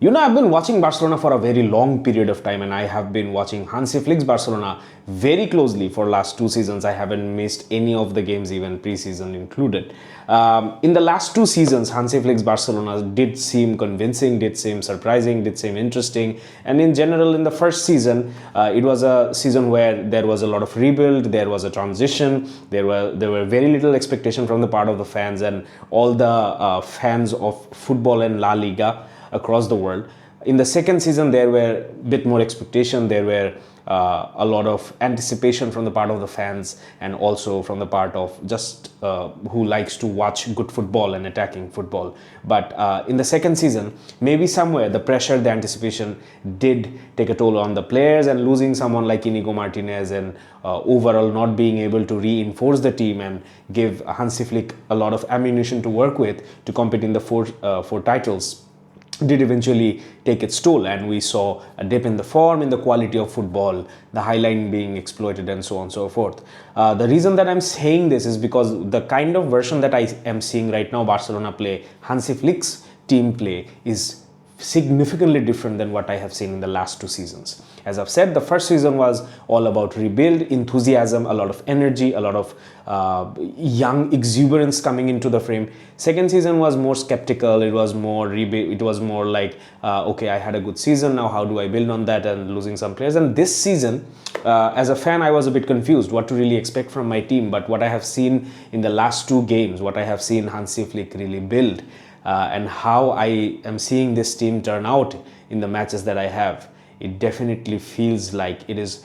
I've been watching Barcelona for a very long period of time, and I have been watching Hansi Flick's Barcelona very closely for last 2 seasons. I haven't missed any of the games, even preseason included. In the last 2 seasons, Hansi Flick's Barcelona did seem convincing, did seem surprising, did seem interesting. And in general, in the first season, it was a season where there was a lot of rebuild, there was a transition, there were very little expectation from the part of the fans and all the fans of football and La Liga across the world. In the second season, there were a bit more expectation, there were a lot of anticipation from the part of the fans and also from the part of just who likes to watch good football and attacking football. But in the second season, maybe somewhere the pressure, the anticipation did take a toll on the players, and losing someone like Inigo Martinez and overall not being able to reinforce the team and give Hansi Flick a lot of ammunition to work with to compete in the four titles did eventually take its toll, and we saw a dip in the form, in the quality of football, the high line being exploited, and so on and so forth. The reason that I'm saying this is because the kind of version that I am seeing right now Barcelona play, Hansi Flick's team play, is significantly different than what I have seen in the last 2 seasons. As I've said, the first season was all about rebuild, enthusiasm, a lot of energy, a lot of young exuberance coming into the frame. Second season was more skeptical. It was more rebuild. It was more like, okay, I had a good season. Now how do I build on that, and losing some players. And this season, as a fan, I was a bit confused what to really expect from my team. But what I have seen in the last 2 games, what I have seen Hansi Flick really build, and how I am seeing this team turn out in the matches that I have, it definitely feels like it is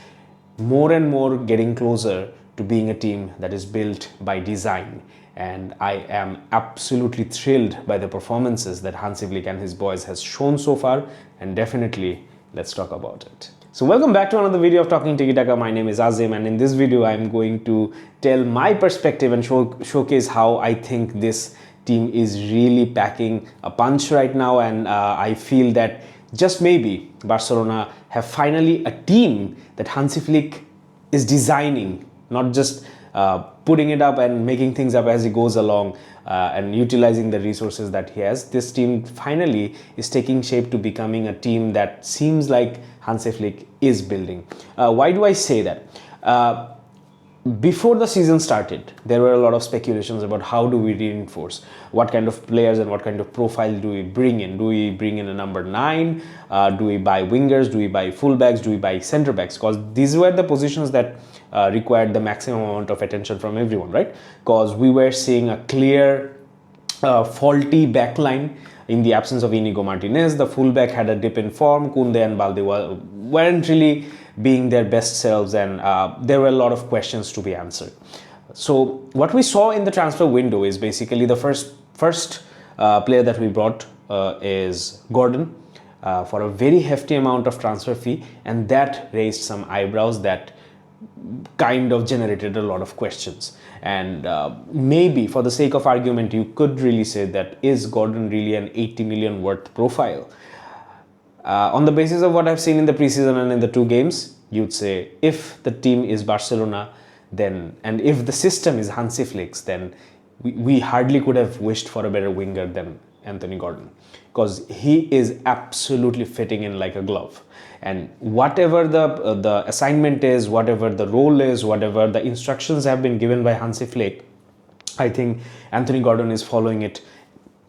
more and more getting closer to being a team that is built by design. And I am absolutely thrilled by the performances that Hansi Flick and his boys has shown so far, and definitely let's talk about it. So welcome back to another video of Talking Tiki Taka. My name is Azim, and in this video I'm going to tell my perspective and showcase how I think this team is really packing a punch right now, and I feel that just maybe Barcelona have finally a team that Hansi Flick is designing, not just putting it up and making things up as he goes along and utilizing the resources that he has. This team finally is taking shape to becoming a team that seems like Hansi Flick is building. Why do I say that? Before the season started, there were a lot of speculations about how do we reinforce, what kind of players and what kind of profile do we bring in. Do we bring in a number 9? Do we buy wingers? Do we buy fullbacks? Do we buy centre backs? Because these were the positions that required the maximum amount of attention from everyone, right? Because we were seeing a clear faulty backline in the absence of Inigo Martinez. The fullback had a dip in form. Koundé and Balde weren't really being their best selves, and there were a lot of questions to be answered. So what we saw in the transfer window is basically the first player that we brought is Gordon for a very hefty amount of transfer fee, and that raised some eyebrows, that kind of generated a lot of questions. And maybe for the sake of argument, you could really say that, is Gordon really an 80 million worth profile? On the basis of what I've seen in the preseason and in the 2 games, you'd say if the team is Barcelona, then, and if the system is Hansi Flick's, then we hardly could have wished for a better winger than Anthony Gordon, because he is absolutely fitting in like a glove. And whatever the assignment is, whatever the role is, whatever the instructions have been given by Hansi Flick, I think Anthony Gordon is following it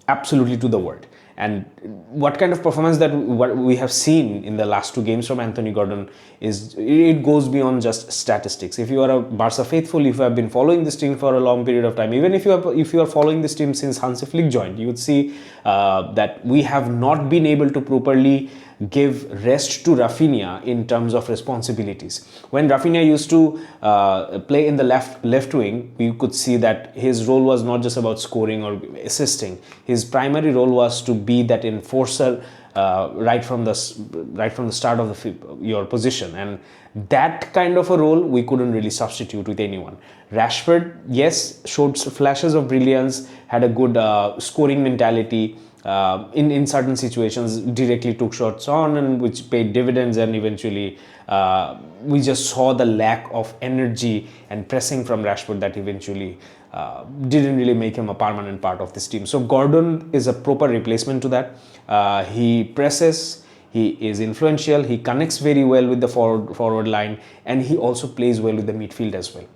absolutely to the word. And what kind of performance that what we have seen in the last 2 games from Anthony Gordon is, it goes beyond just statistics. If you are a Barca faithful, if you have been following this team for a long period of time, even if you are following this team since Hansi Flick joined, you would see that we have not been able to properly give rest to Raphinha in terms of responsibilities. When Raphinha used to play in the left wing, we could see that his role was not just about scoring or assisting. His primary role was to be that enforcer right from the start of your position, and that kind of a role we couldn't really substitute with anyone. Rashford, yes, showed flashes of brilliance, had a good scoring mentality, in certain situations directly took shots on, and which paid dividends, and eventually we just saw the lack of energy and pressing from Rashford that eventually didn't really make him a permanent part of this team. So Gordon is a proper replacement to that. He presses, he is influential, he connects very well with the forward line, and he also plays well with the midfield as well.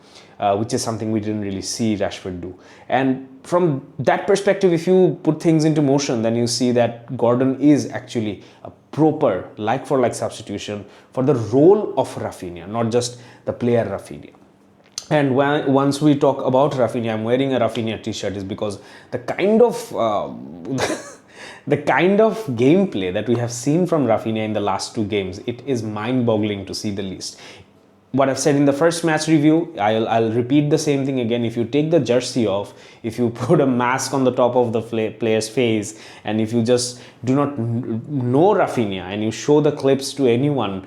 Which is something we didn't really see Rashford do. And from that perspective, if you put things into motion, then you see that Gordon is actually a proper like-for-like substitution for the role of Raphinha, not just the player Raphinha. And once we talk about Raphinha, I'm wearing a Raphinha t-shirt, is because the kind of the kind of gameplay that we have seen from Raphinha in the last two games, it is mind-boggling to see the least. What I've said in the first match review, I'll repeat the same thing again. If you take the jersey off, if you put a mask on the top of the player's face, and if you just do not know Raphinha and you show the clips to anyone,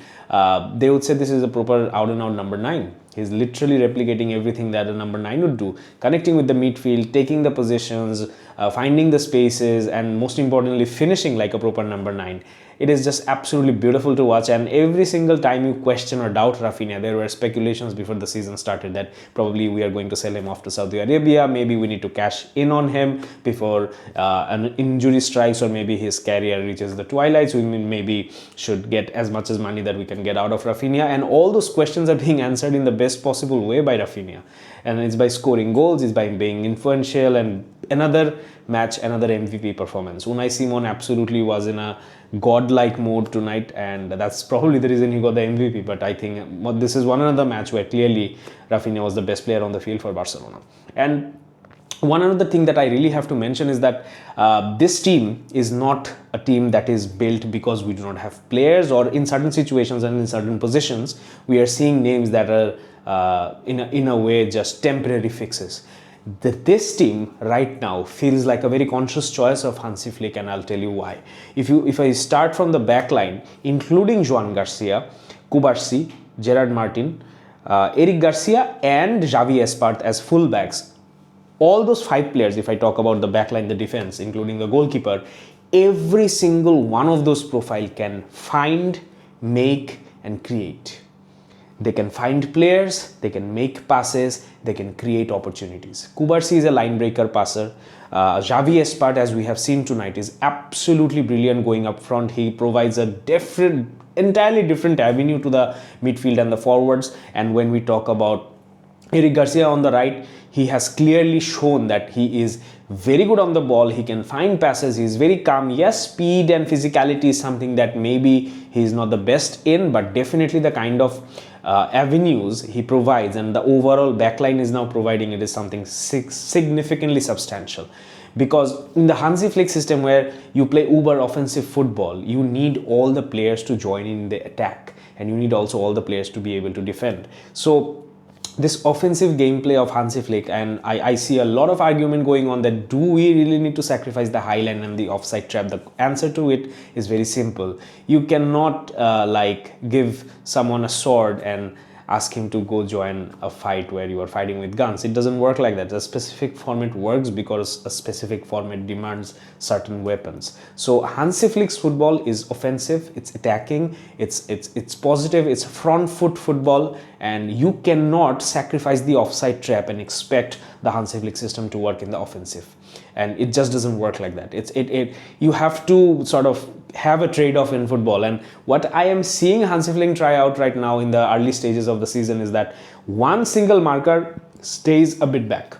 they would say this is a proper out-and-out number 9. He's literally replicating everything that a number 9 would do, connecting with the midfield, taking the positions, finding the spaces, and most importantly, finishing like a proper number 9. It is just absolutely beautiful to watch, and every single time you question or doubt Raphinha, there were speculations before the season started that probably we are going to sell him off to Saudi Arabia, maybe we need to cash in on him before an injury strikes, or maybe his career reaches the twilight, so we maybe should get as much as money that we can get out of Raphinha. And all those questions are being answered in the best possible way by Raphinha, and it's by scoring goals, it's by being influential, and another match, another MVP performance. Unai Simon absolutely was in a godlike mode tonight, and that's probably the reason he got the MVP. But I think this is one another match where clearly Raphinha was the best player on the field for Barcelona. And one other thing that I really have to mention is that this team is not a team that is built because we do not have players, or in certain situations and in certain positions we are seeing names that are in a way just temporary fixes. This team right now feels like a very conscious choice of Hansi Flick, and I'll tell you why. If I start from the back line, including Joan Garcia, Cubarsí, Gerard Martin, Eric Garcia, and Xavi Espart as fullbacks, all those 5 players, if I talk about the back line, the defense, including the goalkeeper, every single one of those profile can find, make, and create. They can find players, they can make passes, they can create opportunities. Cubarsí is a line breaker passer. Xavi Espart, as we have seen tonight, is absolutely brilliant going up front. He provides a entirely different avenue to the midfield and the forwards. And when we talk about Eric Garcia on the right, he has clearly shown that he is very good on the ball. He can find passes. He is very calm. Yes, speed and physicality is something that maybe he is not the best in, but definitely the kind of avenues he provides and the overall backline is now providing, it is something significantly substantial. Because in the Hansi Flick system, where you play uber offensive football, you need all the players to join in the attack, and you need also all the players to be able to defend. So this offensive gameplay of Hansi Flick, and I see a lot of argument going on that do we really need to sacrifice the high line and the offside trap? The answer to it is very simple. You cannot give someone a sword and ask him to go join a fight where you are fighting with guns. It doesn't work like that. A specific format works because a specific format demands certain weapons. So Hansi Flick's football is offensive, it's attacking, it's positive, it's front foot football, and you cannot sacrifice the offside trap and expect the Hansi Flick system to work in the offensive. And it just doesn't work like that. You have to sort of have a trade-off in football. And what I am seeing Hansi Flick try out right now in the early stages of the season is that one single marker stays a bit back.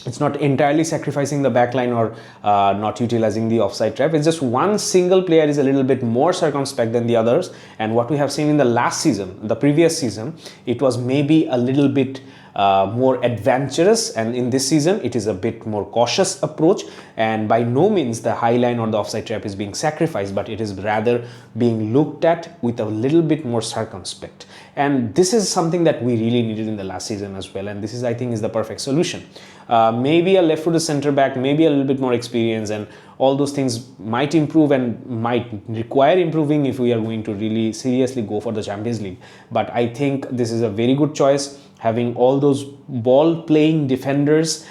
It's not entirely sacrificing the backline or not utilizing the offside trap. It's just one single player is a little bit more circumspect than the others. And what we have seen in the last season, the previous season, it was maybe a little bit more adventurous, and in this season it is a bit more cautious approach, and by no means the high line or the offside trap is being sacrificed, but it is rather being looked at with a little bit more circumspect. And this is something that we really needed in the last season as well, and this is, I think, is the perfect solution. Maybe a left-footed center back, maybe a little bit more experience, and all those things might improve and might require improving if we are going to really seriously go for the Champions League. But I think this is a very good choice. Having all those ball-playing defenders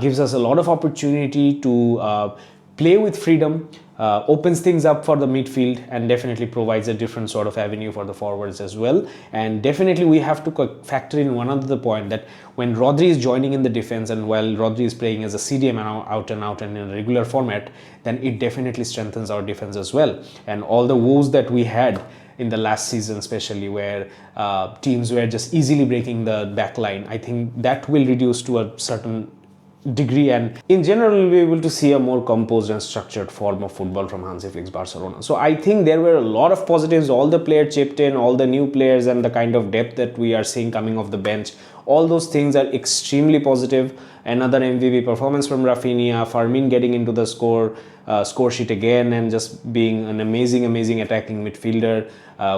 gives us a lot of opportunity to play with freedom, opens things up for the midfield, and definitely provides a different sort of avenue for the forwards as well. And definitely we have to factor in one other point, that when Rodri is joining in the defense, and while Rodri is playing as a CDM out and in a regular format, then it definitely strengthens our defense as well. And all the woes that we had in the last season, especially where teams were just easily breaking the back line, I think that will reduce to a certain degree, and in general we'll be able to see a more composed and structured form of football from Hansi Flick's Barcelona. So I think there were a lot of positives. All the players chipped in, all the new players, and the kind of depth that we are seeing coming off the bench, all those things are extremely positive. Another MVP performance from Raphinha, Fermin getting into the score sheet again and just being an amazing attacking midfielder.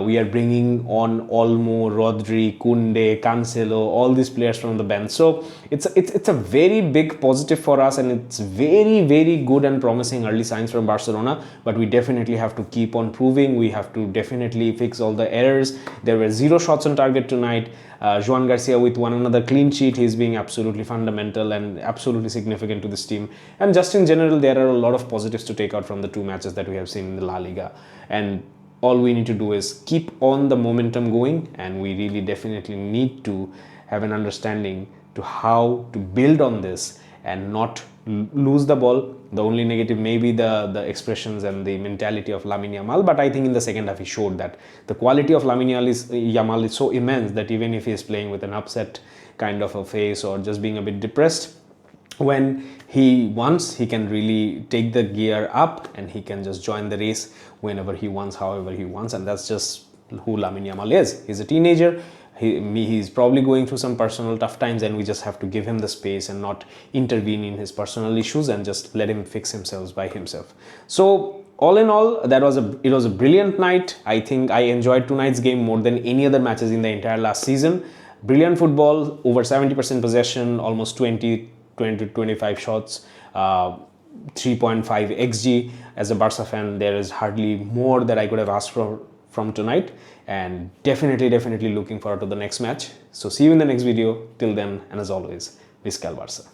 We are bringing on Olmo, Rodri, Koundé, Cancelo, all these players from the bench. So it's a very big positive for us, and it's very good and promising early signs from Barcelona. But we definitely have to keep on proving. We have to definitely fix all the errors. There were 0 shots on target tonight. Joan Garcia with one another clean sheet. He's being absolutely fundamental and absolutely significant to this team. And just in general, there are a lot of positives to take out from the 2 matches that we have seen in the La Liga. And all we need to do is keep on the momentum going, and we really definitely need to have an understanding to how to build on this and not lose the ball. The only negative may be the expressions and the mentality of Lamine Yamal, but I think in the second half he showed that the quality of Lamine Yamal is so immense that even if he is playing with an upset kind of a face or just being a bit depressed, when he wants, he can really take the gear up and he can just join the race whenever he wants, however he wants. And that's just who Lamine Yamal is. He's a teenager. He's probably going through some personal tough times, and we just have to give him the space and not intervene in his personal issues and just let him fix himself by himself. So all in all, it was a brilliant night. I think I enjoyed tonight's game more than any other matches in the entire last season. Brilliant football, over 70% possession, almost 20 to 25 shots, 3.5 xg. As a Barca fan, there is hardly more that I could have asked for from tonight, and definitely looking forward to the next match. So see you in the next video. Till then, and as always, Visca el Barça.